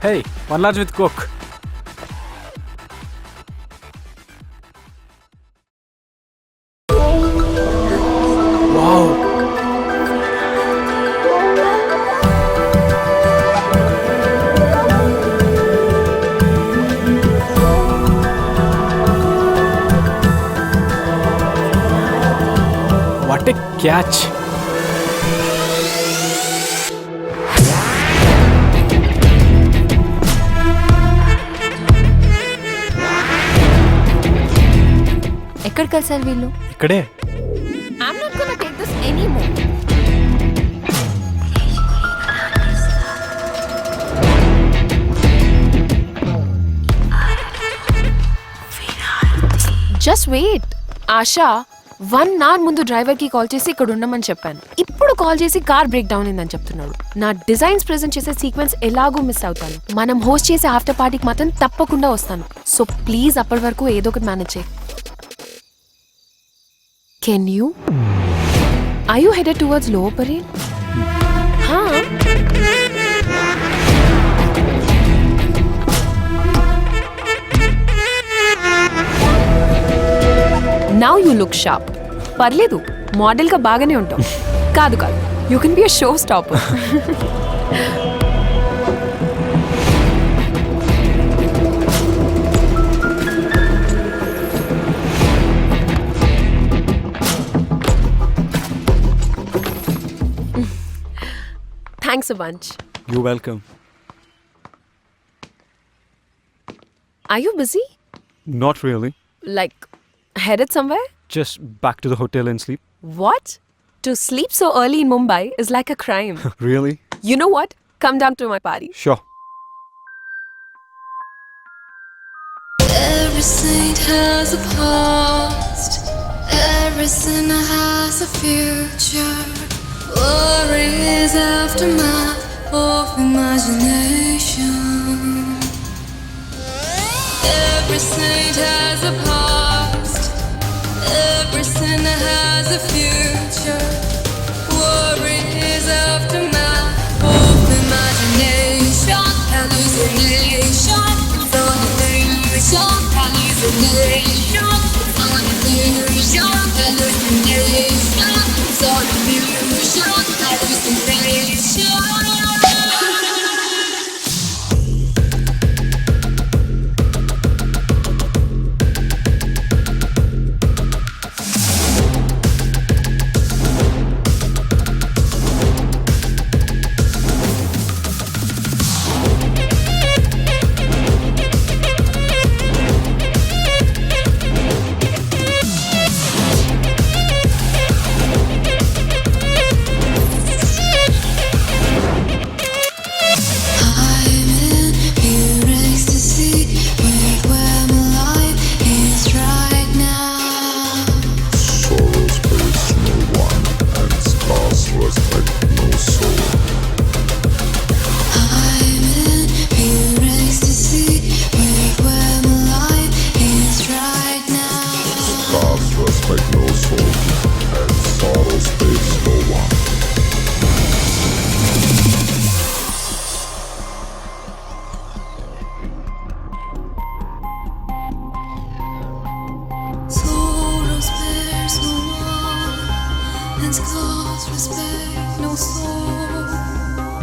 Hey, one large with Coke. Wow. What a catch. ఎక్కడ కలిసారు వీళ్ళు? ఇక్కడే. I'm not gonna take this anymore. Just wait. Asha 1 hour ముందు driver కి call చేసి ఇక్కడ ఉండమని చెప్పాను. ఇప్పుడు కాల్ చేసి కార్ బ్రేక్ డౌన్ అయిందని చెప్తున్నాడు. నా డిజైన్స్ ప్రెజెంట్ చేసే సీక్వెన్స్ ఎలాగో మిస్ అవుతాను. మనం హోస్ట్ చేసే ఆఫ్టర్ పార్టీకి మాత్రం తప్పకుండా వస్తాను. సో ప్లీజ్ అప్పటి వరకు ఏదో ఒకటి మేనేజ్ చేయి. Can you? Are you headed towards Lower Parel? Huh? Now you look sharp. పర్లేదు, మోడల్గా బాగానే ఉంటావు. కాదు కాదు, you can be a show stopper. Thanks a bunch. You're welcome. Are you busy? Not really. Like, headed somewhere? Just back to the hotel and sleep. What? To sleep so early in Mumbai is like a crime. Really? You know what? Come down to my party. Sure. Every saint has a past, every sinner has a future. Worry is aftermath of imagination. Every saint has a past, every sinner has a future. Worry is aftermath of imagination. Hallucination, it's all illusion. Hallucination, it's all illusion. Hallucination, it's all illusion. Hallucination. Sorrow spares no one, and scars respect no soul.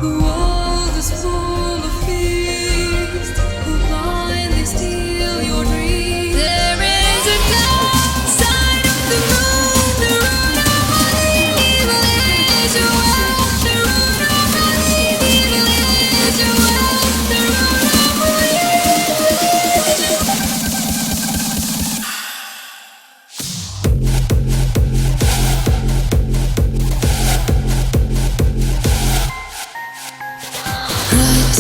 The world is full of thieves who blindly steal your dreams. There is a dark side of the moon, the root of all evil is your wealth. The root of all evil is your wealth. The root of all evil is your wealth. Right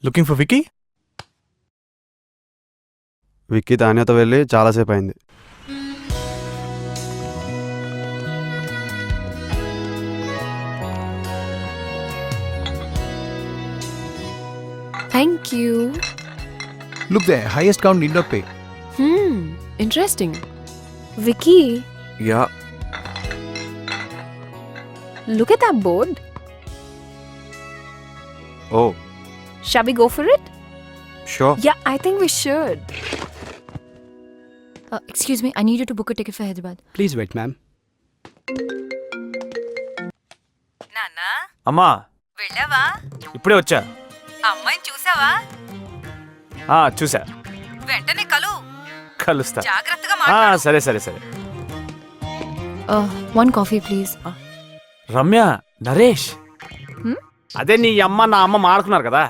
looking for Vicky? Vicky తాన్యతో వెళ్ళి చాలాసేపు అయింది. Thank you. Look there, highest count need not pay. Interesting. Vicky, Yeah. look at that board. Oh, Shall we go for it? sure. Yeah, I think we should. Excuse me, I need you to book a ticket for Hyderabad. Please wait, ma'am. నాన్నా అమ్మా, వెళ్ళావా? ఇప్పుడే వచ్చా. అమ్మాయిని చూసావా? చూసా. వెంటనే కలుస్తా. జాగ్రత్తగా మాట్లాడు. సరే సరే సరే. One coffee, please. Ramya, Naresh, అదే నీ అమ్మ నా అమ్మ మాట్లాడుకున్నారు కదా.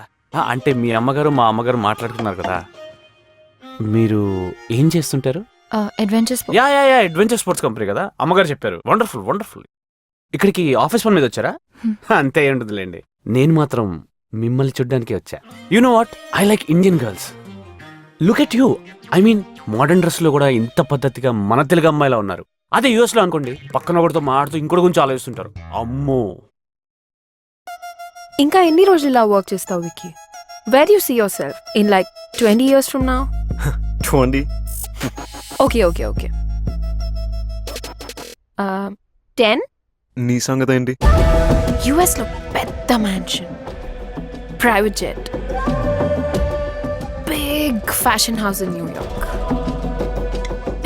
అంటే మీ అమ్మగారు మా అమ్మగారు మాట్లాడుకున్నారు కదా. మీరు ఏం చేస్తుంటారు? Adventure sport. Yeah adventure sports company కదా, అమ్మగారు చెప్పారు. Wonderful wonderful. ఇక్కడికి ఆఫీస్ పని మీద వచ్చారా? అంతే ఉంటుందిలేండి. నేను మాత్రం మిమ్మల్ని చూడ్డానికి వచ్చా. You know what, I like Indian girls. Look at you. I mean modern dress లో కూడా ఇంత పద్ధతిగా మన తెలుగు అమ్మాయిలా ఉన్నారు. అదే యూఎస్ లో అనుకోండి, పక్కన ఒకటితో మాడుతూ ఇంకోటి గురించి ఆలోచిస్తుంటారు. అమ్మో. ఇంకా ఎన్ని రోజులు ఇలా వర్క్ చేస్తావు Vicky? Where you see yourself in like 20 years from now? 20. Okay. 10? నీ సంగతి ఏంటి? US లో పెద్ద mansion, private jet, big fashion house in New York,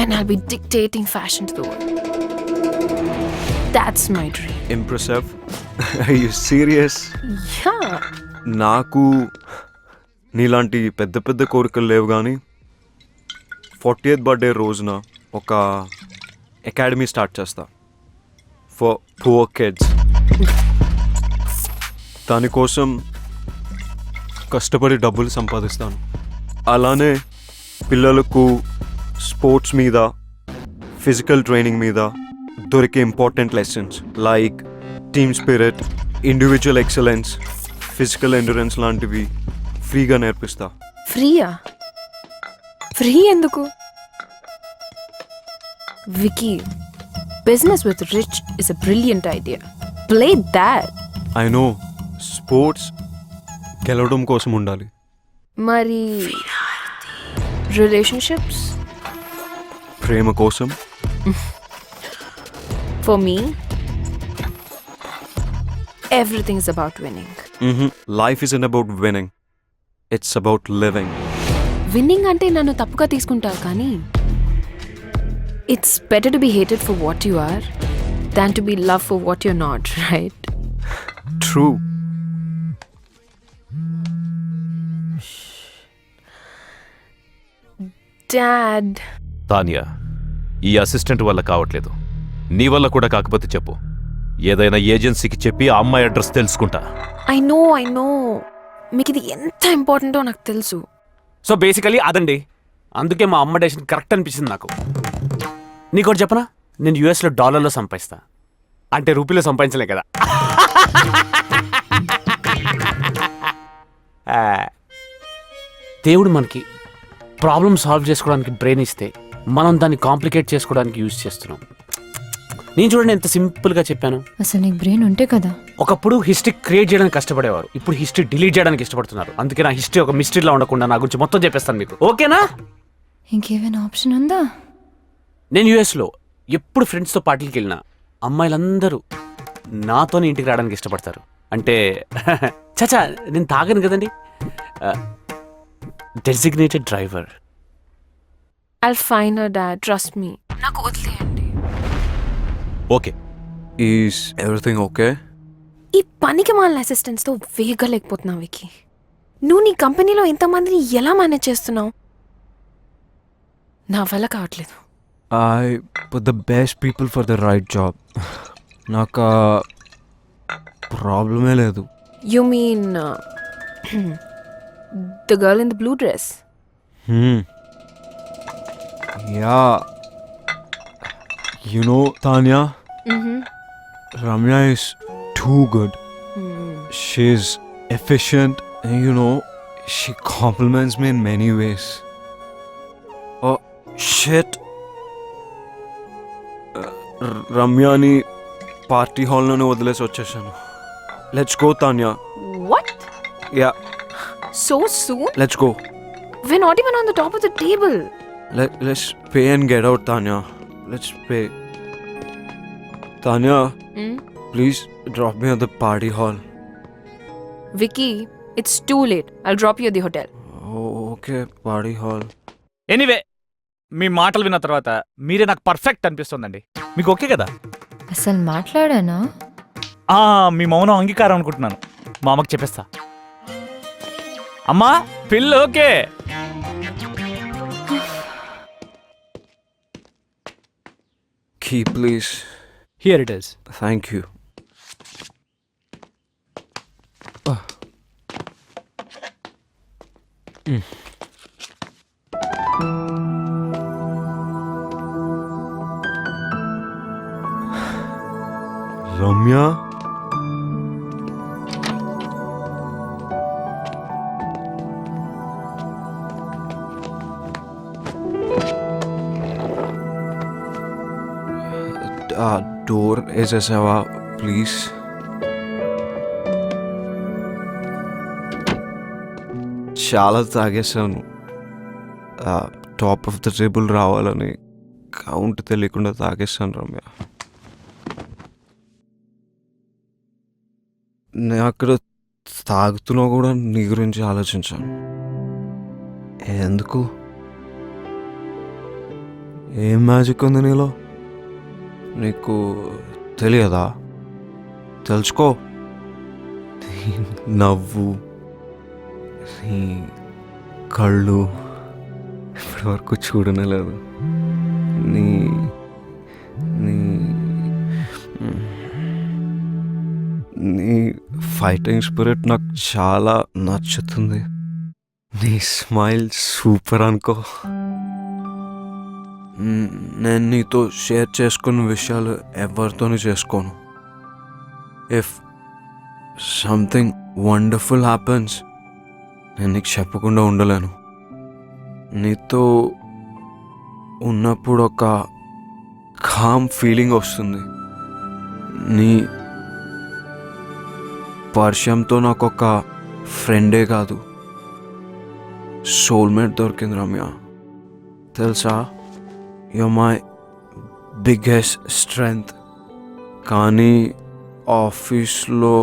and I'll be dictating fashion to the world. That's my dream. Impressive. Are you serious? Yeah. నాకు నీలాంటి పెద్ద పెద్ద కోరికలు లేవు, కానీ 40th బర్త్డే రోజున ఒక అకాడమీ స్టార్ట్ చేస్తా ఫర్ పూర్ కిడ్స్. దానికోసం కష్టపడి డబ్బులు సంపాదిస్తాను. అలానే పిల్లలకు స్పోర్ట్స్ మీద, ఫిజికల్ ట్రైనింగ్ మీద దొరికే important lessons like team spirit, individual excellence, physical endurance లాంటివి ఫ్రీగా నేర్పిస్తా. ఫ్రీయా? ఫ్రీ ఎందుకు? Vicky, business with rich is a brilliant idea. Play that. I know, sports గెలవడం కోసం ఉండాలి. మరి రిలేషన్షిప్స్? ప్రేమ కోసం. For me, everything is about winning. Life isn't about winning. It's about living. Winning అంటే నన్ను తప్పుగా తీసుకుంటావు, కానీ it's better to be hated for what you are than to be loved for what you're not, right? True. Dad. Tania, ఈ assistant వల్ల కావట్లేదు. నీ వల్ల కూడా కాకపోతే చెప్పు. ఏదైనా ఏజెన్సీకి చెప్పి ఆ అమ్మాయి అడ్రస్ తెలుసుకుంటా. I know. మీకు ఇది ఎంత ఇంపార్టెంటో నాకు తెలుసు. సో బేసికలీ అదండి. అందుకే మా అమ్మ డెసిషన్ కరెక్ట్ అనిపించింది నాకు. నీకోటి చెప్పనా, నేను యూఎస్లో డాలర్లో సంపాదిస్తా, అంటే రూపీలో సంపాదించలే కదా. దేవుడు మనకి ప్రాబ్లమ్ సాల్వ్ చేసుకోవడానికి బ్రెయిన్ ఇస్తే మనం దాన్ని కాంప్లికేట్ చేసుకోవడానికి యూజ్ చేస్తున్నాం. నేను చూడండి ఎంత సింపుల్గా చెప్పాను. అసలు నీకు బ్రెయిన్ ఉంటే కదా. ఒకప్పుడు హిస్టరీ క్రియేట్ చేయడానికి కష్టపడేవారు, ఇప్పుడు హిస్టరీ డిలీట్ చేయడానికి ఇష్టపడుతున్నారు. అందుకే నా హిస్టరీ ఒక మిస్టరీలా ఉండకుండా నా గురించి మొత్తం చెప్పేస్తాను మీకు, ఓకేనా? ఇంకేమైనా ఆప్షన్ ఉందా? నేను యూఎస్లో ఎప్పుడు ఫ్రెండ్స్తో పార్టీకి వెళ్ళినా అమ్మాయిలందరూ నాతోనే ఇంటికి రావడానికి ఇష్టపడతారు. అంటే చచా, నేను తాగను కదండి. Designated driver. I'll find her, Dad. Trust me. నాకు వదిలేయండి. ఓకే. Is everything okay? ఈ పనికి మాలిన అసిస్టెంట్స్తో వేగలేకపోతున్నావు వికీ. నువ్వు నీ కంపెనీలో ఇంతమందిని ఎలా మేనేజ్ చేస్తున్నావు? నా వల్ల కావట్లేదు. I put the best people for the right job. నాకు ప్రాబ్లమే లేదు. You mean the girl in the blue dress? Yeah. You know, Tanya, Ramya is too good. She's efficient and She compliments me in many ways. Oh, shit. రమ్యాని party హాల్లోనే వదిలేసి వచ్చేసాను. Let's go Tanya. What? Yeah, So soon? Let's go. We're not even on the top of the table. Let's pay and get out, Tanya. Let's pay. Tanya, Hmm? please drop me at the party hall. Vicky, it's too late. I'll drop you at the hotel. Oh, okay, party hall. Anyway మీ మాటలు విన్న తర్వాత మీరే నాకు perfect అనిపిస్తుందండి. మీకు okay కదా? అసలు మాట్లాడానా? మీ మౌనం అంగీకారం అనుకుంటున్నాను. మా అమ్మకి చెప్పేస్తా. అమ్మా పిల్ల okay. Key, please. Here it is. Thank you. Ramya, door వేసేసావా ప్లీజ్? చాలా తాగేసాను. టాప్ ఆఫ్ ద టేబుల్ రావాలని కౌంట్ తెలియకుండా తాగేసాను రమ్య. నేను అక్కడ తాగుతున్నా కూడా నీ గురించి ఆలోచించాను. ఎందుకు? ఏం మ్యాజిక్ ఉంది నీలో? నీకు తెలియదా? తెలుసుకో. నీ నవ్వు, నీ కళ్ళు ఇప్పటి వరకు చూడనలేదు. నీ నీ నీ ఫైటింగ్ స్పిరిట్ నాకు చాలా నచ్చుతుంది. నీ స్మైల్ సూపర్ అనుకో. నేను నీతో షేర్ చేసుకున్న విషయాలు ఎవరితోనూ చేసుకోను. ఇఫ్ సంథింగ్ వండర్ఫుల్ హ్యాపెన్స్ నేను నీకు చెప్పకుండా ఉండలేను. నీతో ఉన్నప్పుడు ఒక కామ్ ఫీలింగ్ వస్తుంది. నీ పరిచయంతో నాకు ఒక ఫ్రెండే కాదు, సోల్మేట్ దొరికింది రమ్య. తెలుసా, you're my biggest strength. కానీ ఆఫీస్లో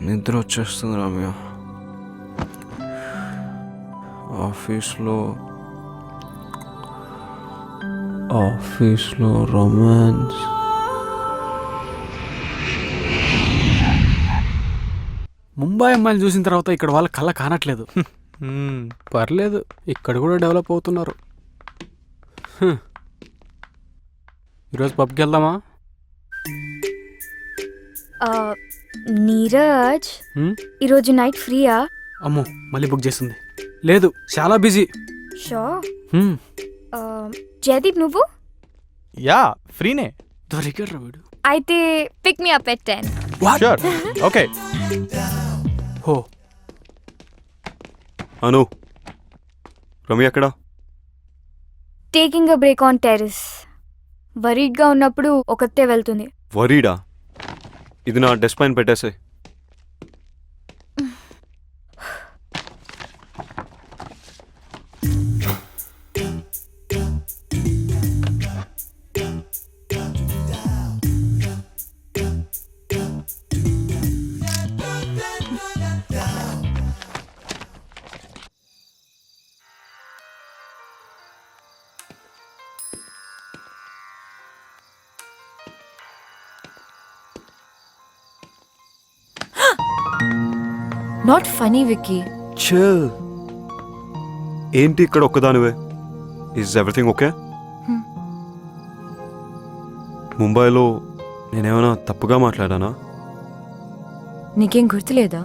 నిద్ర వచ్చేస్తుంది రమ్య. ఆఫీస్లో రొమాన్స్. ముంబై అమ్మాయిలు చూసిన తర్వాత ఇక్కడ వాళ్ళ కళ్ళ కానట్లేదు. పర్లేదు, ఇక్కడ కూడా డెవలప్ అవుతున్నారు. ఈరోజు పబ్కి వెళ్దామా? నీరజ్, ఈరోజు నైట్ ఫ్రీయా? అమ్మో, మళ్ళీ బుక్ చేస్తుంది. లేదు, చాలా బిజీ. షో. జయదీప్, నువ్వు? యా, ఫ్రీనే. దొరికాడు వీడు. అయితే pick me up at 10. Okay. హో, అను, రమ్య ఎక్కడ? Taking a break on terrace. వరీడ్గా ఉన్నప్పుడు ఒకతే వెళ్తుంది. వరీడా? ఇది నా డెస్క్ పైన పెట్టేసే. Not funny Vicky. చిల్. ఏంటి ఇక్కడ ఒక్కదానివే? Is everything okay? ముంబైలో నేనేమైనా తప్పుగా మాట్లాడానా? నీకేం గుర్తులేదా?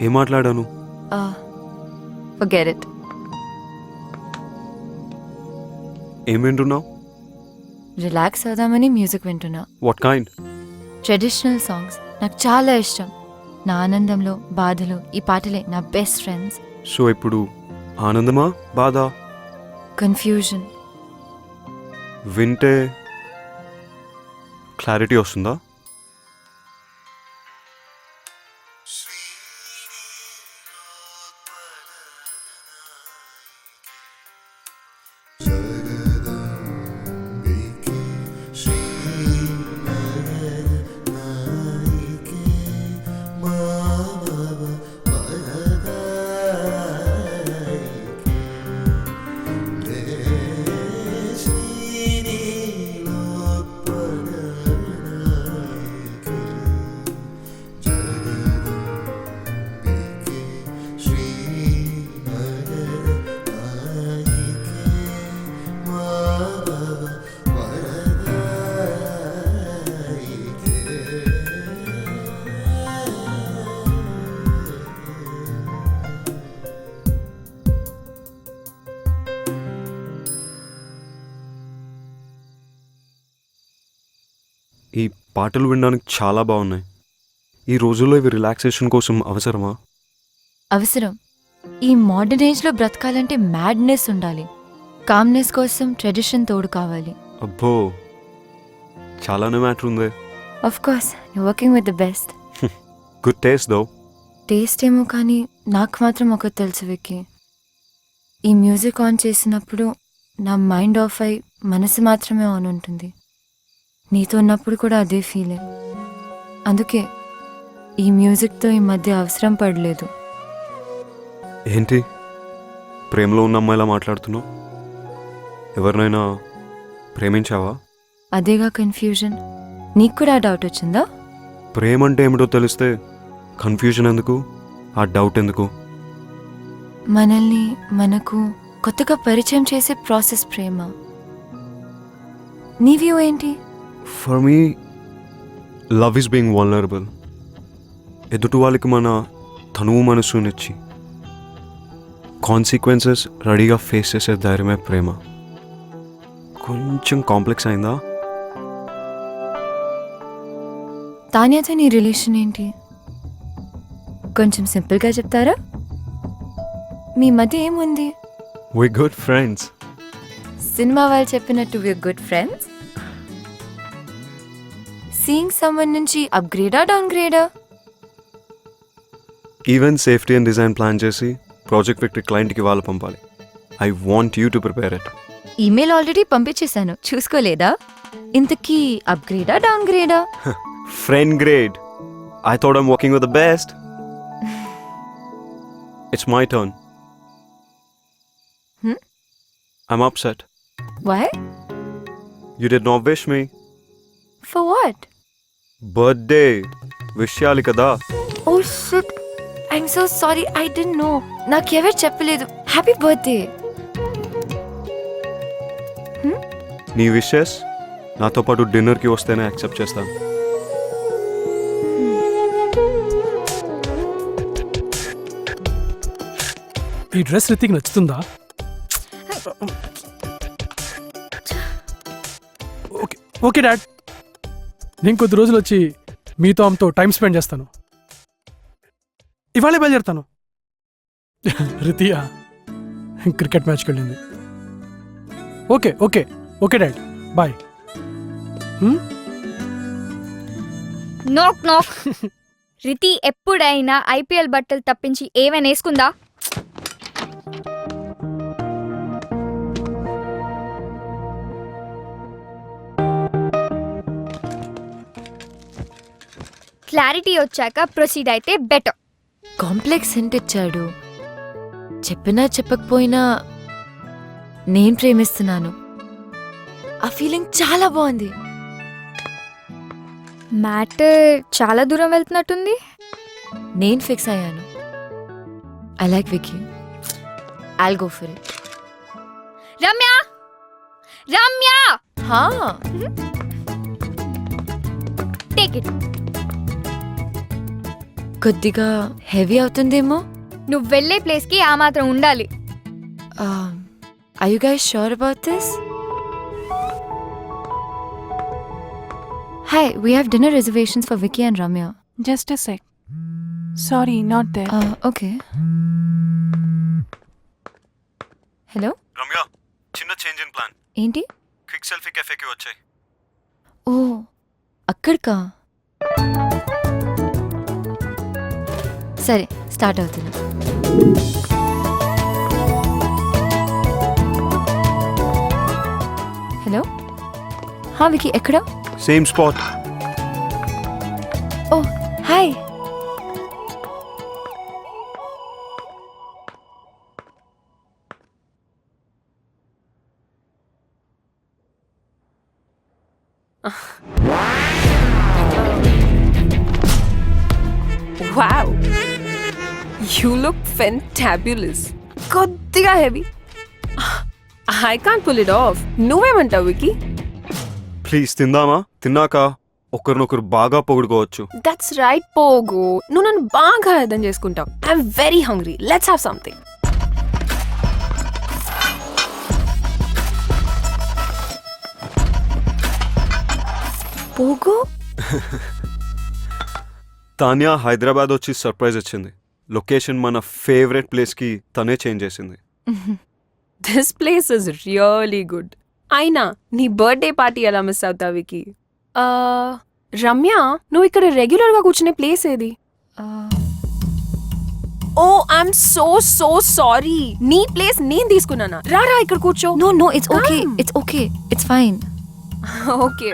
ఏం మాట్లాడాను? Forget it. ఏం వింటున్నావు? రిలాక్స్ అవుదామని మ్యూజిక్ వింటున్నా. What kind? ట్రెడిషనల్ సాంగ్స్ నాకు చాలా ఇష్టం. నా ఆనందంలో బాధలో ఈ పాటలే నా బెస్ట్ ఫ్రెండ్స్. సో ఇప్పుడు ఆనందమా బాధ? కన్ఫ్యూజన్. వింటే క్లారిటీ వస్తుందా? ఈ పాటలు వినడానికి చాలా బాగున్నాయి. ఈ రోజుల్లో ఇవి రిలాక్సేషన్ కోసం అవసరమా? అవసరం. ఈ మోడర్న్ ఏజ్లో బ్రతకాలంటే మ్యాడ్నెస్ ఉండాలి. కామ్నెస్ కోసం ట్రెడిషన్ తోడు కావాలి. అబ్బో, చాలానే మ్యాటర్ ఉంది. Of course you working with the best. Good taste though. Taste ఏమో కానీ నాకు మాత్రం ఒకటి తెలుసు విక్కీ. ఈ మ్యూజిక్ ఆన్ చేసినప్పుడు నా మైండ్ ఆఫ్ అయి మనసు మాత్రమే ఆన్ ఉంటుంది. నీతో ఉన్నప్పుడు కూడా అదే ఫీలింగ్. అందుకే ఈ మ్యూజిక్తో ఈ మధ్య అవసరం పడలేదు. ఏంటి ప్రేమలో ఉన్న అమ్మాయిలా మాట్లాడుతున్నావు? ఎవరినైనా ప్రేమించావా? అదేగా కన్ఫ్యూజన్. నీకు కూడా డౌట్ వచ్చిందా? ప్రేమ అంటే ఏమిటో తెలిస్తే కన్ఫ్యూజన్ ఎందుకు, ఆ డౌట్ ఎందుకు? మనల్ని మనకు కొత్తగా పరిచయం చేసే ప్రాసెస్ ప్రేమ. నీ వ్యూ ఏంటి? For me love is being vulnerable. ఎదుటి వాళ్ళకి మన తనువు మనసునిచ్చి కాన్సిక్వెన్సెస్ రెడీగా ఫేస్ చేసే ధైర్యమే ప్రేమ. కొంచెం కాంప్లెక్స్ అయిందా? తాన్యాతో నీ రిలేషన్ ఏంటి? కొంచెం సింపుల్గా చెప్తారా? మీ మధ్య ఏముంది? వి గుడ్ ఫ్రెండ్స్. సినిమా వాళ్ళు చెప్పినట్టు we good friends. Seeing someone నుంచి అప్గ్రేడా డౌన్గ్రేడా? Event safety and design plan చేసి ప్రాజెక్ట్ విక్టరీ క్లయింట్కి వాళ్ళు పంపాలి. I want you to prepare it. Email already పంపించేశాను, చూసుకోలేదా? ఇంతకీ అప్గ్రేడా డౌన్గ్రేడా? Friend grade. I thought I'm working with the best. It's my turn. I'm upset. Why? You did not wish me. For what? Birthday. Wish cheyali kada. Oh shit. I'm so sorry. I didn't know. నాకెవరు చెప్పలేదు. Happy birthday. నీ wishes నాతో పాటు డిన్నర్కి వస్తేనే accept చేస్తాను. ఈ dress Ritik నచ్చుతుందా? ఓకే ఓకే డాడ్, నేను కొద్ది రోజులు వచ్చి మీతో ఆమెతో టైం స్పెండ్ చేస్తాను. ఇవాళే బయలుదేరుతాను. రితియా క్రికెట్ మ్యాచ్కి వెళ్ళింది. Okay okay okay dad, bye. Knock knock. Riti ఎప్పుడైనా ఐపీఎల్ బట్టలు తప్పించి ఏమైనా వేసుకుందా? క్లారిటీ వచ్చాక ప్రొసీడ్ అయితే బెటర్. కాంప్లెక్స్ హింట్ ఇచ్చాడు. చెప్పినా చెప్పకపోయినా నేను ప్రేమిస్తున్నాను. ఆ ఫీలింగ్ చాలా బాగుంది. మ్యాటర్ చాలా దూరం వెళ్తున్నట్టుంది. నేను ఫిక్స్ అయ్యాను. I like Vicky. I'll go for it. Ramya Ramya హా, టేక్ ఇట్. కొద్దిగా హెవీ అవుతుందేమో. నువ్వు వెళ్ళే ప్లేస్కి ఆ మాత్రం ఉండాలి. Are you guys sure about this? Hi, we have dinner reservations for Vicky and Ramya. Just a sec. Sorry not they. Okay. Hello, Ramya, చిన్న చేంజ్ ఇన్ ప్లాన్. ఏంటి? క్విక్ సెల్ఫీ కెఫేకి వచ్చాయి. ఓ, అక్కడికా? సరే, స్టార్ట్ అవుతుంది. హలో, వికీ ఎక్కడ? Same spot. Oh hi. Wow, you look fantabulous. కొద్దిగా heavy. I can't pull it off. నువ్వేమంటావు వికీ? ప్లీజ్ తిందామా? తిన్నాక ఒకరినొకరు బాగా పొగుడుకోవచ్చు. దట్స్ రైట్ పోగు. నువ్వు నన్ను బాగా అర్థం చేసుకుంటావు. I'm very hungry. Let's have something. పోగు, తాన్యా హైదరాబాద్ వచ్చి సర్ప్రైజ్ ఇచ్చింది. లొకేషన్ మన ఫేవరెట్ ప్లేస్కి తనే చేంజ్ చేసింది. This place is really good. అయినా నీ బర్త్డే పార్టీ ఎలా మిస్ అవుతావు వికీ? రమ్య, నువ్వు ఇక్కడ రెగ్యులర్గా కూర్చునే ప్లేస్ ఏది? Oh I'm so so sorry. నీ ప్లేస్ నేను తీసుకున్నానా? రారా ఇక్కడ కూర్చో. No, it's okay, it's okay, it's fine. Okay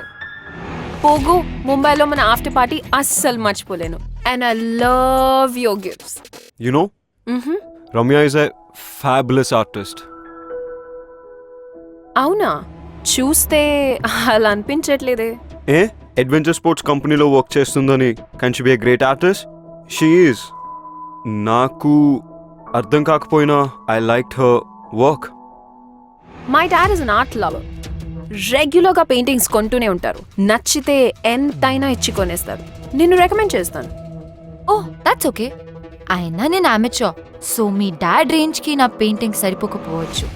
పోగు, ముంబైలో మన ఆఫ్టర్ పార్టీ అస్సలు మర్చిపోలేను. And I love your gifts. You know, Ramya is a fabulous artist. అవునా? చూస్తే అలా అనిపించట్లేదే. ఏ అడ్వెంచర్ స్పోర్ట్స్ కంపెనీలో వర్క్ చేస్తుందని can she be a great artist? She is. నాకు అర్థం కాకపోయినా I like her work. My dad is an art lover. రెగ్యులర్గా పెయింటింగ్స్ కొంటూనే ఉంటారు. నచ్చితే ఎంతైనా ఇచ్చి కొనేస్తారు. నిన్ను రికమెండ్ చేస్తాను. Oh that's okay. అయినా నేను అమెచ్యూర్, సో మీ డాడ్ రేంజ్కి నా పెయింటింగ్ సరిపోకపోవచ్చు.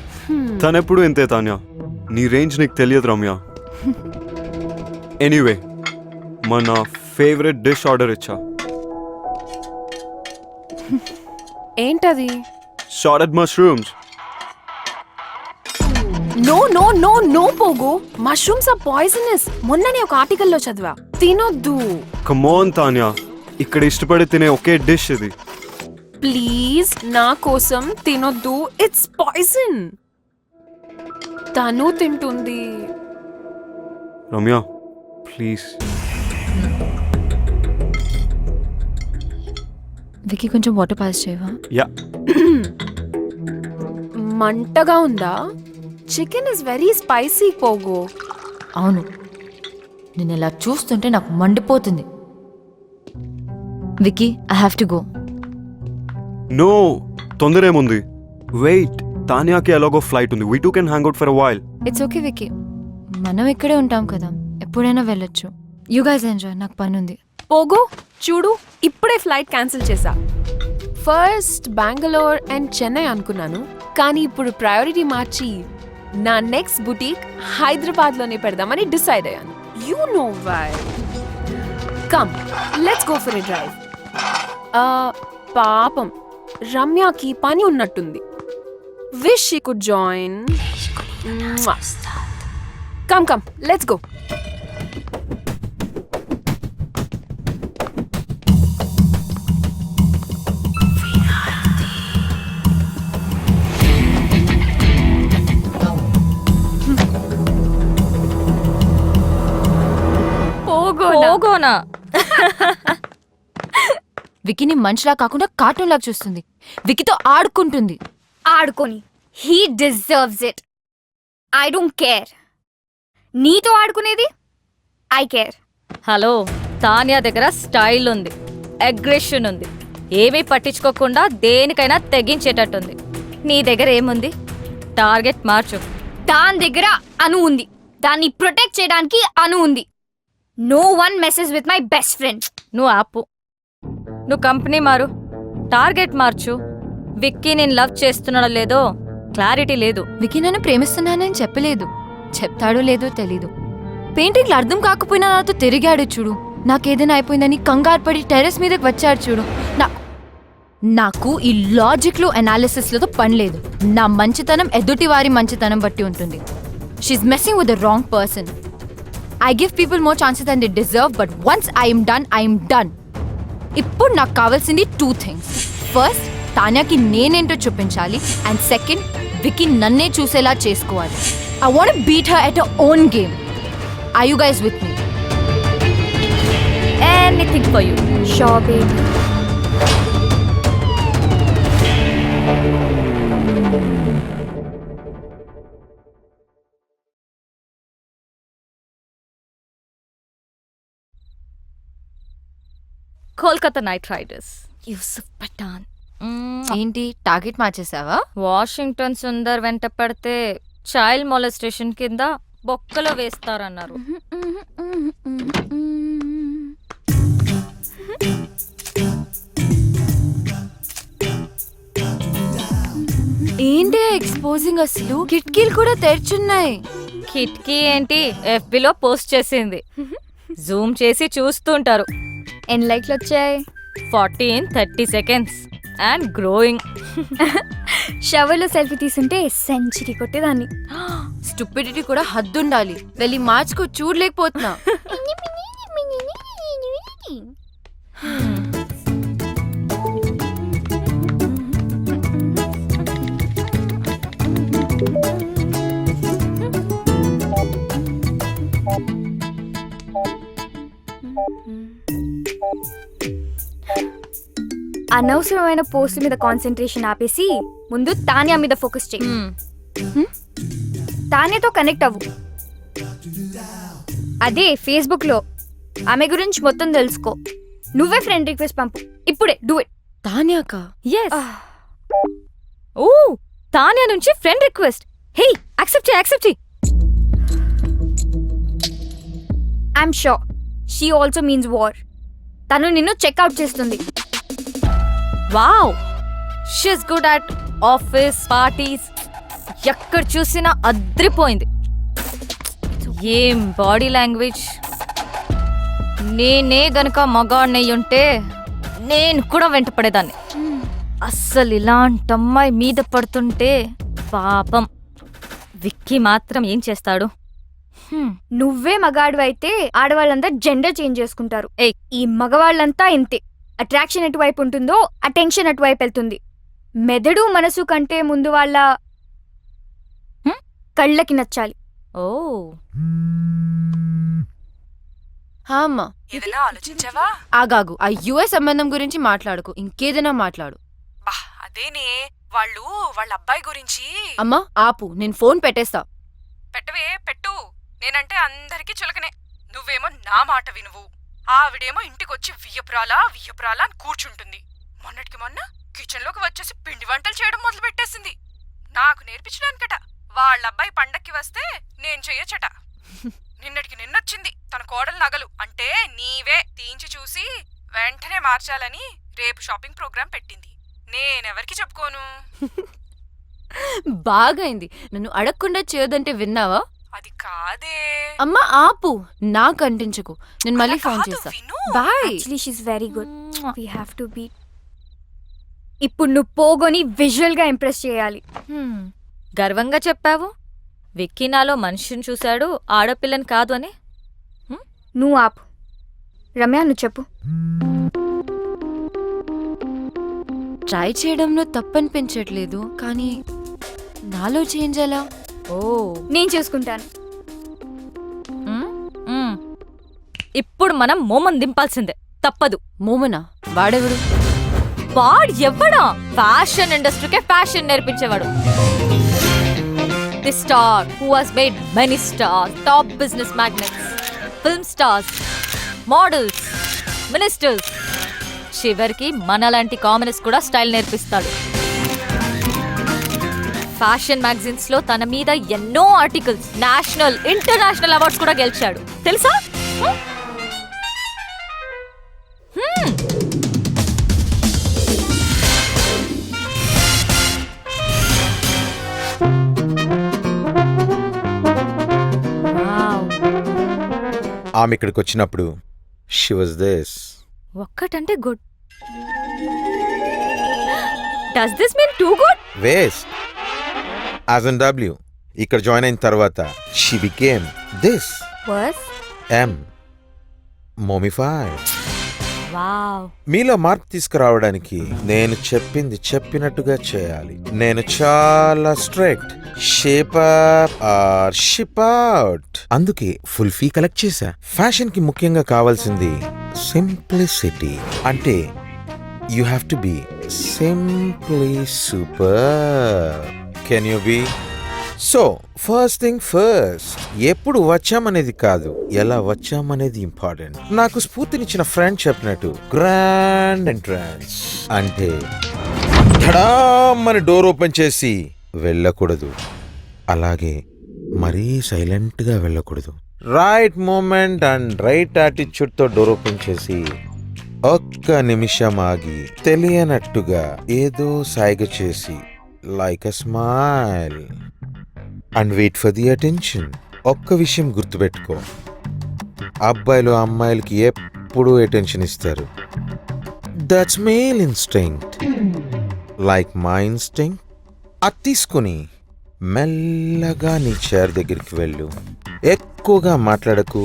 తనెప్పుడు ఇంతే తాన్యా. నీ రేంజ్ నీకు తెలియదు రమ్య. ఎనీవే, మన ఫేవరెట్ డిష్ ఆర్డర్ ఇచ్చా. ఏంటది? Sauteed mushrooms. No no no no పోగు, మష్రూమ్స్ ఆర్ పాయిజనస్. మొన్ననే ఒక ఆర్టికల్లో చదివా. తినొద్దు. కమ్ ఆన్ తాన్యా, ఇక్కడ ఇష్టపడి తినే ఒకే డిష్ ఇది. ప్లీజ్ నా కోసం తినొద్దు. It's poison. తను తింటుంది. రమ్య ప్లీజ్. వికీ కొంచెం వాటర్ పాస్ చేయవా? యా. మంటగా ఉందా? చికెన్ ఇస్ వెరీ స్పైసీ పోగు. అవును, నేను ఇలా చూస్తుంటే నాకు మండిపోతుంది. Vicky, I have to go. No, తొందర ఏముంది? వెయిట్, తాన్యాకి ఎలాగో ఫ్లైట్ ఉంది. We two can hang out for a while. It's okay Vicky, మనం ఇక్కడే ఉంటాం కదా, ఎప్పుడైనా వెళ్ళొచ్చు. యూ గైస్ ఎంజాయ్, నాకు పని ఉంది. పోగు చూడు, ఇప్పుడే ఫ్లైట్ క్యాన్సిల్ చేశా. ఫస్ట్ బెంగళూరు అండ్ చెన్నై అనుకున్నాను, కానీ ఇప్పుడు ప్రయారిటీ మార్చి నా నెక్స్ట్ బుటీక్ హైదరాబాద్లోనే పెడదామని డిసైడ్ అయ్యాను. You know why. Come let's go for a drive. పాపం రమ్యకి పని ఉన్నట్టుంది. Wish she could join. Come come let's go. పోగోనా? వికీని మనిషిలా కాకుండా కార్టూన్ లాగా చూస్తుంది. వికీతో ఆడుకుంటుంది. ఆడుకొని he deserves it. I don't care. నీతో ఆడుకునేది ఐ కేర్. హలో, తాన్యా దగ్గర స్టైల్ ఉంది, అగ్రెషన్ ఉంది, ఏమీ పట్టించుకోకుండా దేనికైనా తెగించేటట్టుంది. నీ దగ్గర ఏముంది? టార్గెట్ మార్చు. దాని దగ్గర అను ఉంది, దాన్ని ప్రొటెక్ట్ చేయడానికి అను ఉంది. No one messes with my best friend. నువ్వు ఆపు. నువ్వు కంపెనీ మారు, టార్గెట్ మార్చు. విక్కీ నేను లవ్ చేస్తున్నాడో లేదో క్లారిటీ లేదు. వికీ నన్ను ప్రేమిస్తున్నానని చెప్పలేదు. చెప్తాడో లేదో తెలీదు. పెయింటింగ్లు అర్థం కాకపోయినా నాతో తిరిగాడు చూడు. నాకేదైనా అయిపోయిందని కంగారు పడి టెర్రస్ మీదకి వచ్చాడు చూడు. నాకు ఈ లాజిక్లు అనాలిసిస్లతో పని లేదు. నా మంచితనం ఎదుటి వారి మంచితనం బట్టి ఉంటుంది. She's messing with the wrong person. I give people more chances than they deserve, but once I'm done. ఇప్పుడు నాకు కావాల్సింది 2 things. ఫస్ట్, తాన్యాకి నేనేంటో చూపించాలి. అండ్ సెకండ్, విక్కీ నన్నే చూసేలా చేసుకోవాలి. I want beat her at her own game. Are you guys with me? Anything for you. Show baby. Kolkata Knight Riders, Yusuf Pathan. ఏంటి target మార్చేసావా? Washington Sundar వెంట పడితే చైల్డ్ మొలెస్టేషన్ కింద బొక్కలో వేస్తారన్నారు. ఏంటి ఎక్స్పోజింగ్? అసలు కిటికీలు కూడా తెరుచున్నాయి. కిటికీ ఏంటి, FB లో పోస్ట్ చేసింది. జూమ్ చేసి చూస్తుంటారు. ఎన్ని లైక్లు వచ్చాయి? 40 in 30 seconds అండ్ గ్రోయింగ్. షవర్లో సెల్ఫీ తీసుంటే సెంచరీ కొట్టేదాన్ని. స్టూపిడిటీ కూడా హద్దుండాలి. వెళ్ళి మార్చుకో, చూడలేకపోతున్నా. అనవసరమైన పోస్ట్ మీద కాన్సన్ట్రేషన్ ఆపేసి ముందు తాన్యా మీద ఫోకస్ చేయి. తాన్యాతో కనెక్ట్ అవ్వు. అదే ఫేస్బుక్ లో ఆమె గురించి మొత్తం తెలుసుకో. నువ్వే ఫ్రెండ్ రిక్వెస్ట్ పంపు ఇప్పుడే. Do it. తాన్యాక? ఎస్. ఓ, తాన్యా నుంచి ఫ్రెండ్ రిక్వెస్ట్. హే, యాక్సెప్ట్ చేయి. I'm sure she also means war. తను నిన్ను చెక్అవుట్ చేస్తుంది. Wow, she's good at office parties. ఎక్కడ చూసినా అద్రిపోయింది. ఏం బాడీ లాంగ్వేజ్. నేనే గనక మగాడినయ్యుంటే నేను కూడా వెంట పడేదాన్ని. అస్సలు ఇలాంటి అమ్మాయి మీద పడుతుంటే పాపం. విక్కీ మాత్రం ఏం చేస్తాడు? నువ్వే మగాడు అయితే ఆడవాళ్ళంతా జెండర్ చేంజ్ చేసుకుంటారు. ఈ మగవాళ్ళంతా ఇంతే. అట్రాక్షన్ ఎటువైపు ఉంటుందో అటెన్షన్ అటువైపు వెళ్తుంది. మెదడు మనసు కంటే ముందు వాళ్ళ కళ్ళకి నచ్చాలి. ఓ, అమ్మా, ఏదైనా ఆలోచించావా? ఆగాగు. ఆ యుఎస్ సంబంధం గురించి మాట్లాడుకు, ఇంకేదైనా మాట్లాడు. అదేనే, వాళ్ళు వాళ్ళ అబ్బాయి గురించి. అమ్మా ఆపు, నేను ఫోన్ పెట్టేస్తా. పెట్టవే, పెట్టు. నేనంటే అందరికీ చులకనే. నువ్వేమో నా మాట వినువు. ఆవిడేమో ఇంటికొచ్చి వియ్యపురాలా అని కూర్చుంటుంది. మొన్నటికి మొన్న కిచెన్ లోకి వచ్చేసి పిండి వంటలు చేయడం మొదలు పెట్టేసింది. నాకు నేర్పించడానికట. వాళ్ళబ్బాయి పండక్కి వస్తే నేను చెయ్యొచ్చట. నిన్నటికి నిన్నొచ్చింది తన కోడలు నగలు అంటే నీవే తీయించి చూసి వెంటనే మార్చాలని రేపు షాపింగ్ ప్రోగ్రాం పెట్టింది. నేనెవరికి చెప్పుకోను. బాగైంది. నన్ను అడగకుండా చేయొద్దంటే విన్నావా? అది కాదే. అమ్మా ఆపు, నాకు అంటించకు. నేను మళ్ళీ ఫోన్ చేస్తా. Bye. Actually she is very good. We have to be. ఇప్పుడు నువ్వు పోగొని విజువల్ గా ఇంప్రెస్ చేయాలి. గర్వంగా చెప్పావు. విక్కీ నాలో మనిషిని చూశాడు, ఆడపిల్లని కాదు అని. నువ్వు ఆపు. రమ్య, నువ్వు చెప్పు. ట్రై చేయడంలో తప్పనిపించట్లేదు, కానీ నాలో చేంజ్ ఎలా? ఓ, నేను చేసుకుంటాను. ఇప్పుడు మనం మోమన్ దింపాల్సిందే, తప్పదు. మోమనా? వాడెవడు? వాడు ఎవడా? ఫ్యాషన్ ఇండస్ట్రీకే ఫ్యాషన్ నేర్పించేవాడు. The star who has made many stars, top business magnets, film stars, models, ministers, చివరికి మనలాంటి కామనర్స్ కూడా స్టైల్ నేర్పిస్తాడు. ఫ్యాషన్ మ్యాగజైన్స్ లో తన మీద ఎన్నో ఆర్టికల్స్, నేషనల్ ఇంటర్నేషనల్ అవార్డ్స్ కూడా గెలిచాడు, తెలుసా? ఆమె ఇక్కడికి వచ్చినప్పుడు షీ వాజ్ దిస్. ఒక్కటంటే good. Does this mean too good? Waste. As N W ఇక్కడ జాయిన్ అయిన తర్వాత షీ బికేమ్ దిస్. వర్స్? ఎం. మోమిఫైడ్. వావ్. మీలో మార్పు తీసుకురావడానికి నేను చెప్పింది చెప్పినట్టుగా చేయాలి. నేను చాలా strict. Shape up or ship out. అందుకే ఫుల్ ఫీ కలెక్ట్ చేశా. ఫ్యాషన్ కి ముఖ్యంగా కావాల్సింది సింప్లిసిటీ. అంటే you have to be simply super. Can you be? So first thing first, ఎప్పుడు వచ్చామనేది కాదు, ఎలా వచ్చామనేది ఇంపార్టెంట్. నాకు స్ఫూర్తినిచ్చిన ఫ్రెండ్ చెప్పినట్టు గ్రాండ్ ఎంట్రన్స్ అంటే ధడామని డోర్ ఓపెన్ చేసి వెళ్ళకూడదు, అలాగే మరీ సైలెంట్ గా వెళ్ళకూడదు. Right moment and right attitude తో డోర్ ఓపెన్ చేసి ఒక్క నిమిషం ఆగి తెలియనట్టుగా ఏదో సాయిగ చేసి like a smile and wait for the attention. ఒక్క విషయం గుర్తుపెట్టుకో, అబ్బాయిలు అమ్మాయిలకి ఎప్పుడూ అటెన్షన్ ఇస్తారు. That's male instinct like my instinct. అది తీసుకుని మెల్లగా నీ చైర్ దగ్గరికి వెళ్ళు. ఎక్కువగా మాట్లాడకు,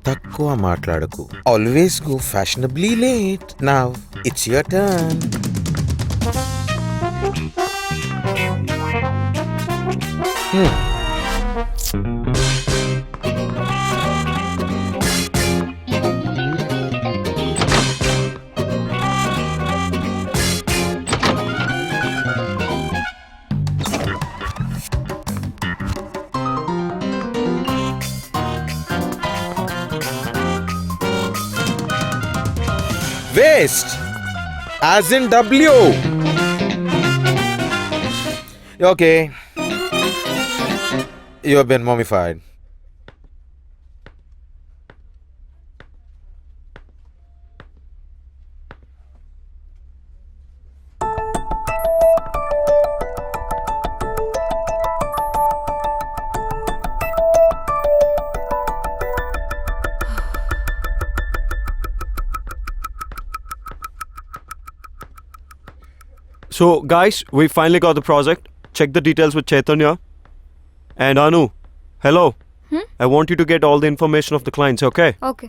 తక్కువ మాట్లాడకు. Always go fashionably late. Now it's your turn. Waste, as in W. Okay, you have been mummified. So, guys, we finally got the project. Check the details with Chaitanya. And Anu, hello. I want you to get all the information of the clients, okay? Okay.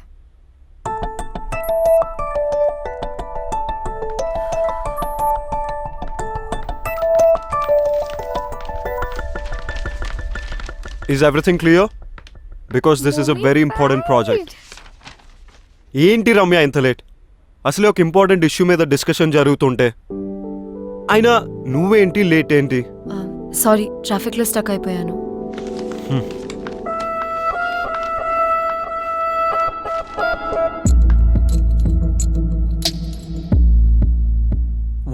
Is everything clear? Because this is a very important project. ఏంటి రమ్య ఇంత late? అసలే ఒక important issue మీద discussion జరుగుతుంటే అయినా నువ్వేంటి late ఏంటి? Sorry, ట్రాఫిక్లో స్టక్ అయిపోయాను.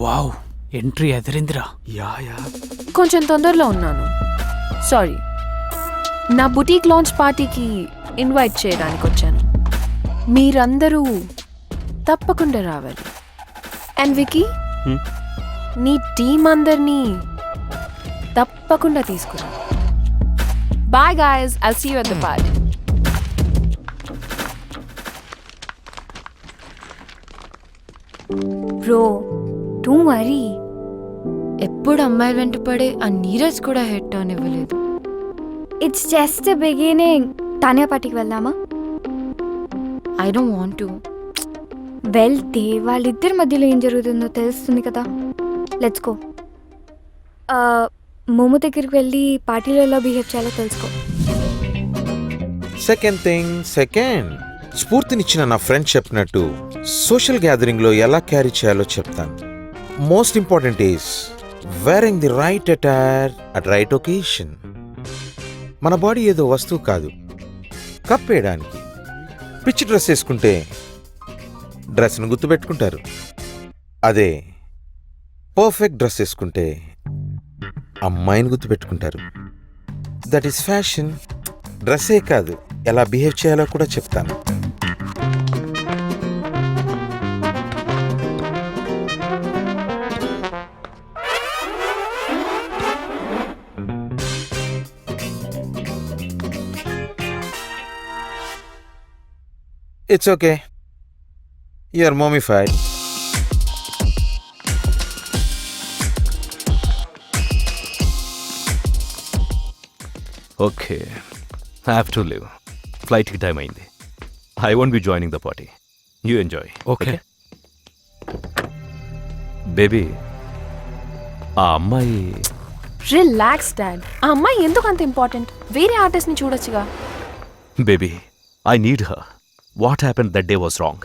వావ్, ఎంట్రీ ఎదిరిందిరా. కొంచెం తొందరలో ఉన్నాను, సారీ. నా బుటీక్ లాంచ్ పార్టీకి ఇన్వైట్ చేయడానికి వచ్చాను. మీరందరూ తప్పకుండా రావాలి. అండ్ వికీ, నీ టీం అందరినీ తప్పకుండా తీసుకురా. Bye guys, I'll see you at the party. Bro, don't worry. ఎప్పుడు అమ్మాయిల వెంట పడే ఆ నీరజ్ కూడా హెడ్ టర్న్ ఇవ్వలేదు. It's just beginning. తానియా పార్టీకి వెళ్దామా? I don't want to. వెళ్తే వాళ్ళిద్దరి మధ్యలో ఏం జరుగుతుందో తెలుస్తుంది కదా. Let's go. మోమో దగ్గరికి వెళ్ళి పార్టీలో ఎలా బిహేవ్ చేయాలో తెలుసుకో. సెకండ్, స్ఫూర్తినిచ్చిన నా ఫ్రెండ్ చెప్పినట్టు సోషల్ గ్యాదరింగ్ లో ఎలా క్యారీ చేయాలో చెప్తాను. Most important is wearing the right attire at right occasion. మన బాడీ ఏదో వస్తువు కాదు, కప్పేయడానికి. పిచ్చి డ్రెస్ వేసుకుంటే డ్రెస్ను గుర్తుపెట్టుకుంటారు. అదే పర్ఫెక్ట్ డ్రెస్ వేసుకుంటే అమ్మాయిని గుర్తుపెట్టుకుంటారు. That is fashion. డ్రెస్సే కాదు, ఎలా బిహేవ్ చేయాలో కూడా చెప్తాను. It's okay, you're mommified. Okay, I have to leave. ఫ్లైట్కి టైం అయింది. I won't be joining the party. You enjoy. Okay. Baby, ఆ అమ్మాయి రిలాక్స్ డాడ్. ఆ అమ్మాయి ఎందుకు అంత ఇంపార్టెంట్? వేరే ఆర్టిస్ట్ ని చూడొచ్చుగా. Baby, I need her. What happen that day was wrong.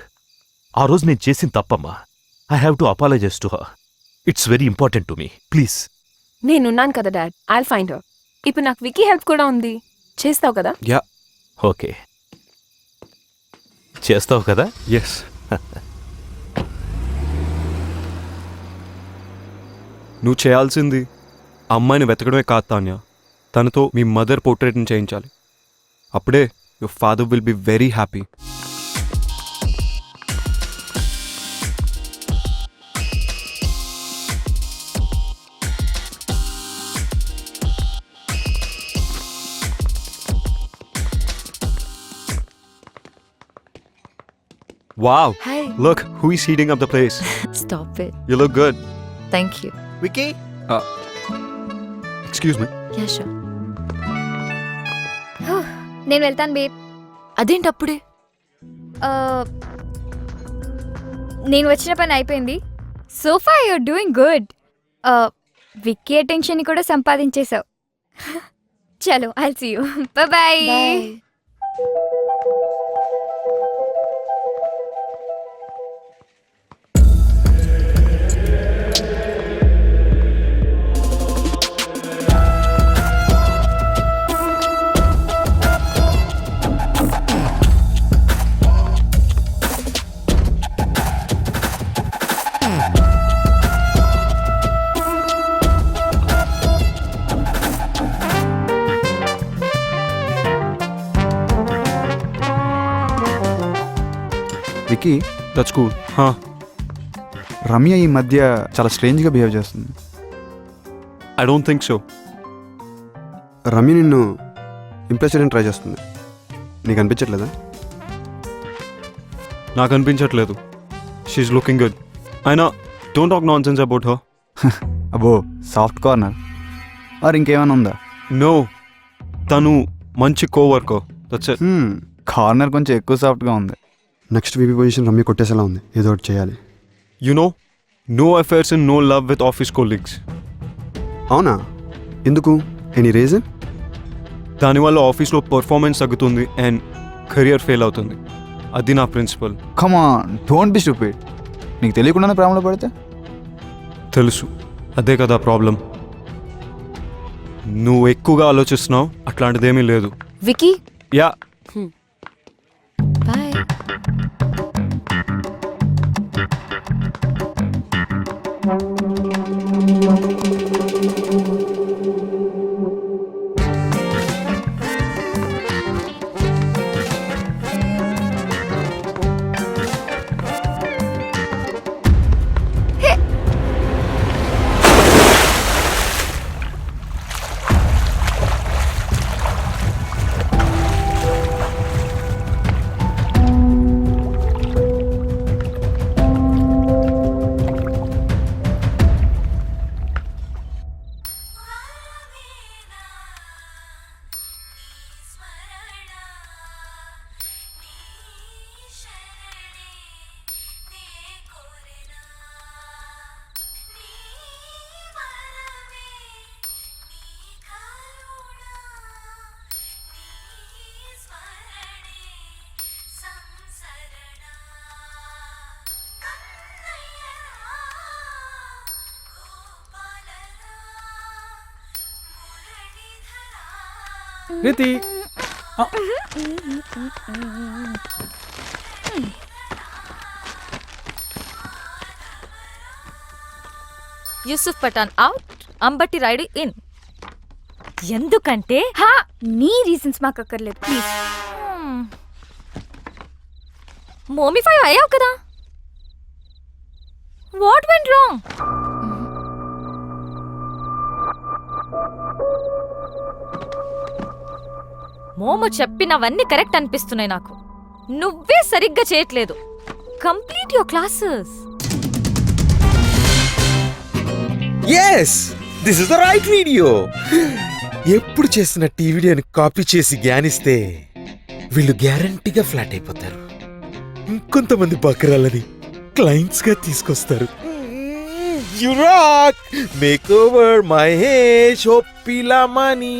ఆ రోజు నేను చేసిన తప్పమ్మా. I have to apologise to her. It's very important to me. Please. నేనున్నాను కదా డాడ్, ఐల్ ఫైండ్ హర్. ఇప్పుడు నాకు వికీ హెల్ప్ కూడా ఉంది. చేస్తావు కదా? Yeah. ఓకే, చేస్తావు కదా? Yes. నువ్వు చేయాల్సింది ఆ అమ్మాయిని వెతకడమే కాదు తాన్య, తనతో మీ మదర్ పోర్ట్రేట్ని చేయించాలి. అప్పుడే your father will be very happy. Wow, Hi. look who is heating up the place. Stop it. You look good. Thank you. Vicky, Excuse me. Yeah, sure. నేను వెళ్తాను బేబ్. అదేంటి అప్పుడే? నేను వచ్చిన పని అయిపోయింది. So far you're doing good. Vicky attention కూడా సంపాదించేశావు. చలో, I'll see you. Bye. Vicky, That's cool. Huh? Ramya ఈ మధ్య చాలా స్ట్రేంజ్గా బిహేవ్ చేస్తుంది. I don't think so. Ramya నిన్ను ఇంప్రెస్ చేయడానికి ట్రై చేస్తుంది. నీకు అనిపించట్లేదా? నాకు అనిపించట్లేదు. She's looking good. అయినా don't talk nonsense about her. అబ్బో, సాఫ్ట్ కార్నర్ మరి ఇంకేమైనా ఉందా? నో, తను మంచి కోవర్కర్. That's it. కార్నర్ కొంచెం ఎక్కువ సాఫ్ట్గా ఉంది. నెక్స్ట్ వీపీ పొజిషన్ రమ్య కొట్టేసేలా ఉంది. ఏదో ఒకటి చేయాలి. You know, no affairs and no love with office colleagues. అవునా? ఎందుకు? Any reason? దానివల్ల ఆఫీస్లో పర్ఫార్మెన్స్ తగ్గుతుంది అండ్ కెరియర్ ఫెయిల్ అవుతుంది. అది నా principal. Come on, don't be stupid. నీకు తెలియకుండానే ప్రాబ్లంలో పడితే? తెలుసు, అదే కదా ప్రాబ్లం. నువ్వు ఎక్కువగా ఆలోచిస్తున్నావు, అట్లాంటిదేమీ లేదు. Vicky, yeah. Bye. Riti, Yusuf Pathan out, Ambati Rayudu in. ఎందుకంటే నీ రీజన్స్ మాకు అక్కర్లేదు ప్లీజ్. మోమిఫై అయ్యావు కదా. What went wrong? మోము చెప్పినవన్నీ కరెక్ట్ అనిపిస్తున్నాయి నాకు. నువ్వే సరిగ్గా చేయట్లేదు. Complete your classes. Yes, this is the right video. ఎప్పుడు చేసిన టీ వీడియోని కాపీ చేసి జ్ఞానిస్తే వీళ్ళు గ్యారంటీగా ఫ్లాట్ అయిపోతారు. ఇంకొంతమంది బకరాలని క్లయింట్స్ గా తీసుకొస్తారు. You rock, makeover Mahesh ఒప్పిలమని.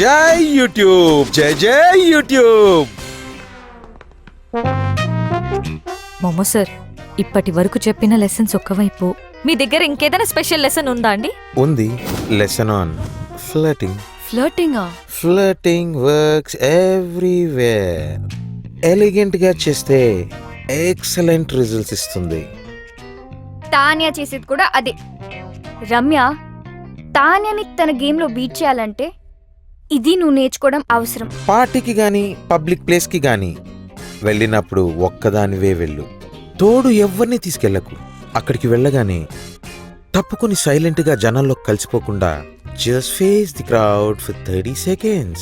జై యూట్యూబ్, జై జై యూట్యూబ్. మోమో సార్, ఇప్పటి వరకు చెప్పిన లెసన్స్ ఒక్కవైపు, మీ దగ్గర ఇంకేదైనా స్పెషల్ లెసన్ ఉందా అండి? ఉంది, లెసన్ ఆన్ ఫ్లర్టింగ్. ఫ్లర్టింగా? Flirting works everywhere. ఎలిగెంట్ గా చేస్తే ఎక్సలెంట్ రిజల్ట్స్ ఇస్తుంది. తాన్యా చేసేది కూడా అదే. రమ్య తాన్యాని తన గేమ్లో బీట్ చేయాలంటే ఇది నువ్వు నేర్చుకోవడం అవసరం. పార్టీకి గాని పబ్లిక్ ప్లేస్ కి గాని వెళ్ళినప్పుడు ఒక్కదానివే వెళ్ళు. తోడు ఎవరిని తీసుకెళ్లకు. అక్కడికి వెళ్ళగానే తప్పుకొని సైలెంట్ గా జనాల్లో కలిసిపోకుండా just face the crowd for 30 seconds.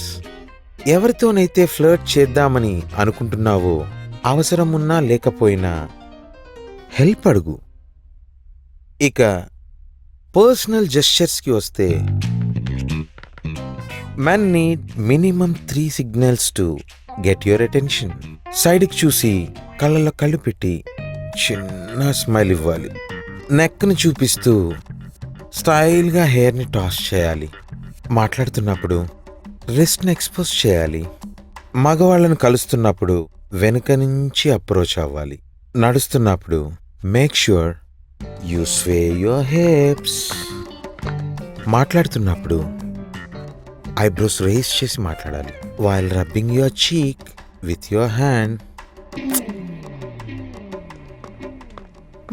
ఎవరితోనైతే ఫ్లర్ట్ చేద్దామని అనుకుంటున్నావో అవసరం ఉన్నా లేకపోయినా హెల్ప్ అడుగు. ఇక పర్సనల్ జెస్చర్స్ కి వస్తే, men need minimum 3 signals to get your attention. సైడ్కి చూసి కళ్ళల్లో కళ్ళు పెట్టి చిన్న స్మైల్ ఇవ్వాలి. నెక్ను చూపిస్తూ స్టైల్గా హెయిర్ని టాస్ చేయాలి. మాట్లాడుతున్నప్పుడు రిస్ట్ని ఎక్స్పోజ్ చేయాలి. మగవాళ్ళను కలుస్తున్నప్పుడు వెనుక నుంచి అప్రోచ్ అవ్వాలి. నడుస్తున్నప్పుడు make sure you sway your hips. మాట్లాడుతున్నప్పుడు ఐబ్రోస్ రేస్ చేసి మాట్లాడాలి. While rubbing your cheek with your hand.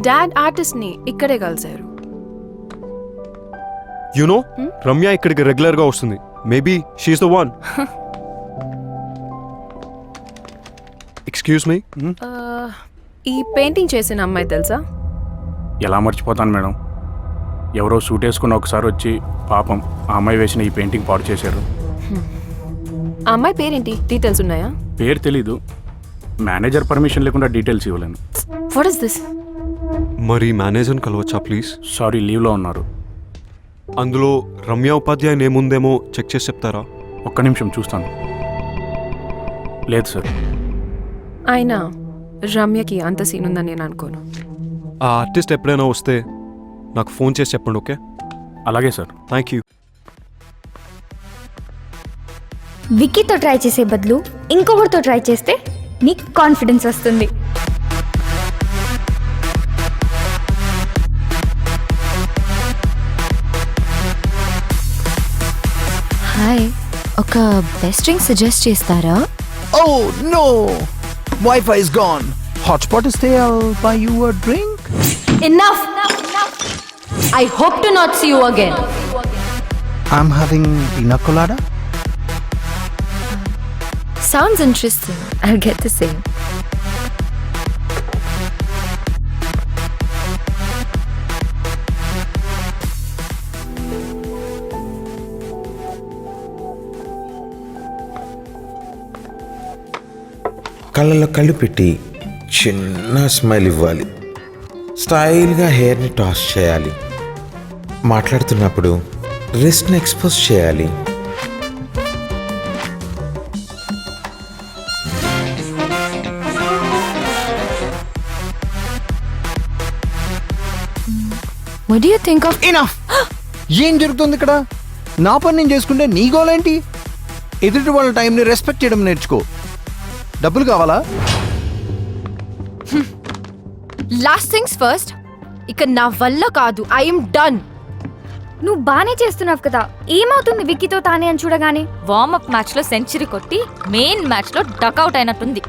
Dad artist ని ఇక్కడే కలిశారు. యునో రమ్య ఇక్కడికి రెగ్యులర్ గా వస్తుంది. Maybe she's the one. Excuse me, ఈ పెయింటింగ్ చేసిన అమ్మాయి తెలుసా? ఎలా మర్చిపోతాను మేడం. ఎవరో సూట్ వేసుకున్న ఒకసారి వచ్చి పాపం ఆ అమ్మాయి వేసిన ఈ పెయింటింగ్ పాడు చేశారు. ఆ అమ్మాయి పేరేంటి? డీటెయిల్స్ ఉన్నాయా? పేరు తెలీదు. మేనేజర్ పర్మిషన్ లేకుండా డీటెయిల్స్ ఇవ్వలేను. What is this? మరి మేనేజర్ని కలవచ్చా ప్లీజ్? సారీ, లీవ్లో ఉన్నారు. అందులో రమ్య ఉపాధ్యాయుని ఏముందేమో చెక్ చేసి చెప్తారా? ఒక్క నిమిషం చూస్తాను. లేదు సార్. అయినా రమ్యకి అంత సీన్ ఉందని నేను అనుకోను. ఆ ఆర్టిస్ట్ ఎప్పుడైనా వస్తే నాకు ఫోన్ చేసి చెప్పండి. ఓకే? అలాగే సార్. Thank you. విక్కీతో ట్రై చేసే బదులు ఇంకొకరితో ట్రై చేస్తే నీకు కాన్ఫిడెన్స్ వస్తుంది. హాయ్, ఒక బెస్ట్ డ్రింక్ సజెస్ట్ చేస్తారా? Oh no! Wi-Fi is gone. Hotspot is there. I'll buy you a drink. Enough! I hope to not see you again. I'm having pina colada. Sounds interesting. I'll get the same. కళ్ళల్లో కళ్ళు పెట్టి చిన్న smile ఇవ్వాలి. స్టైల్గా హెయిర్ని toss చేయాలి. మాట్లాడుతున్నప్పుడు రిస్ట్ని expose చేయాలి. What do you think of? Enough! ఏం జరుగుతుంది ఇక్కడ? నా పని నేను చేసుకుంటే నీ గోలేంటి? ఎదుటి వాళ్ళ టైంని రెస్పెక్ట్ చేయడం నేర్చుకో. డబ్బులు కావాలా? Last things first. ఇక నా వల్ల కాదు. I'm done. నువ్వు బానే చేస్తున్నావు కదా, ఏమవుతుంది విక్కీతో తానే అని చూడగానే? వార్మప్ మ్యాచ్ లో సెంచరీ కొట్టి మెయిన్ మ్యాచ్ లో డకౌట్ అయినట్టుంది.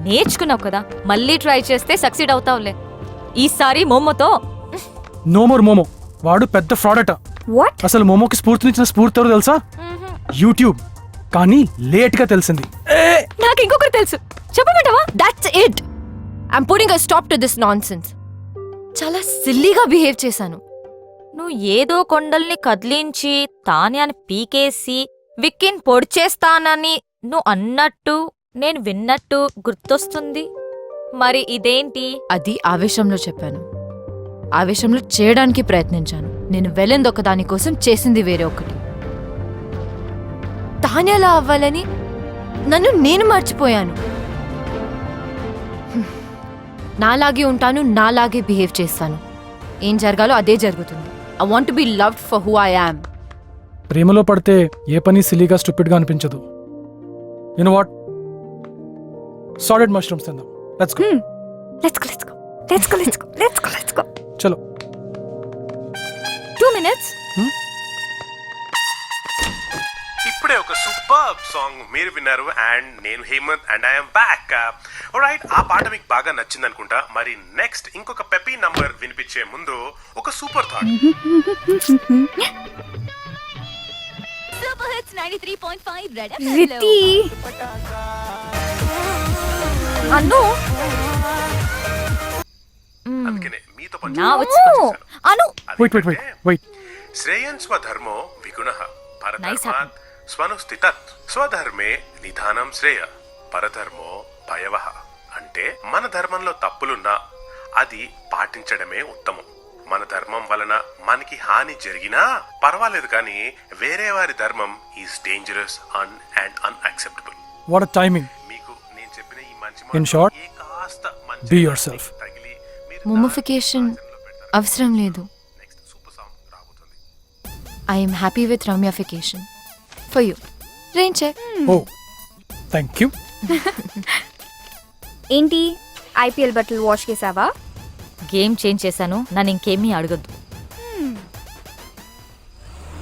నేర్చుకున్నావు కదా, మళ్ళీ ట్రై చేస్తే సక్సీడ్ అవుతావులే. ఈసారి మోమోతో. No more momo. వాడు పెద్ద ఫ్రాడ్ అట. వాట్? అసలు మోమోకి స్ఫూర్తినిచ్చిన స్ఫూర్తి ఎవరు తెలుసా? యూట్యూబ్. కానీ లేట్ గా తెలిసింది. నాకు ఇంకొకరు తెలుసు. చెప్పమంటావా? That's it. I'm putting a stop to this nonsense. చాలా సిల్లీగా బిహేవ్ చేశాను. నువ్వు ఏదో కొండల్ని కదిలించి తాన్యాని పీకేసి విక్కీని పొడిచేస్తానని నువ్వు అన్నట్టు నేను విన్నట్టు గుర్తొస్తుంది. మరి ఇదేంటి? అది ఆవేశంలో చెప్పాను. ఆవేశంలో చేయడానికి ప్రయత్నించాను. నేను వెళ్ళింది ఒక దానికోసం, చేసింది వేరే ఒకటి. తానేలా అవ్వాలని నన్ను నేను మర్చిపోయాను. నాలాగే ఉంటాను, నాలాగే బిహేవ్ చేస్తాను. ఏం జరగాలో అదే జరుగుతుంది. I want be loved for who I am. ప్రేమలో పడితే ఏ పని సిలీగా స్టూపిడ్గా అనిపించదు. You know what, solid mushrooms తిందాం. Let's go. చలో. 2 minutes. ఇప్పుడే ఒక సూపర్ సాంగ్ మీరు విన్నారు అండ్ నేను Hemant and I'm back. Right, ఆ పాట మీకు బాగా నచ్చింది అనుకుంటా. మరి నెక్స్ట్ ఇంకొక పెపీ నంబర్ వినిపించే ముందు ఒక super thought. Super Hits 93.5 Red Riti Anu అందుకనే మీతో Now it's fun. Anu wait. శ్రేయన్ స్వధర్మో విగుణః Nice పరధర్మాత్ స్వనుస్థితత్ స్వధర్మే నిధానం శ్రేయ పరధర్మో భయవః. అంటే మన ధర్మంలో తప్పులున్నా అది పాటించడమే ఉత్తమం. మన ధర్మం వలన మనకి హాని జరిగినా పర్వాలేదు, కానీ వేరే వారి ధర్మం is dangerous and unacceptable. What a timing. మీకు నేను చెప్పిన ఈ మంచి In short, ఏ కాస్త మంచి be yourself. తగిలి మీరు ముమ్మిఫికేషన్ అవసరం లేదు. నెక్స్ట్ సూపర్ సాంగ్ రాబోతుంది. I'm happy with Ramyafication for you. Rain check. Oh thank you. ఏంటి ఐపీఎల్ బట్టలు వాష్ చేసావా? గేమ్ చేంజ్ చేశాను, నన్ను ఇంకేమీ అడగద్దు.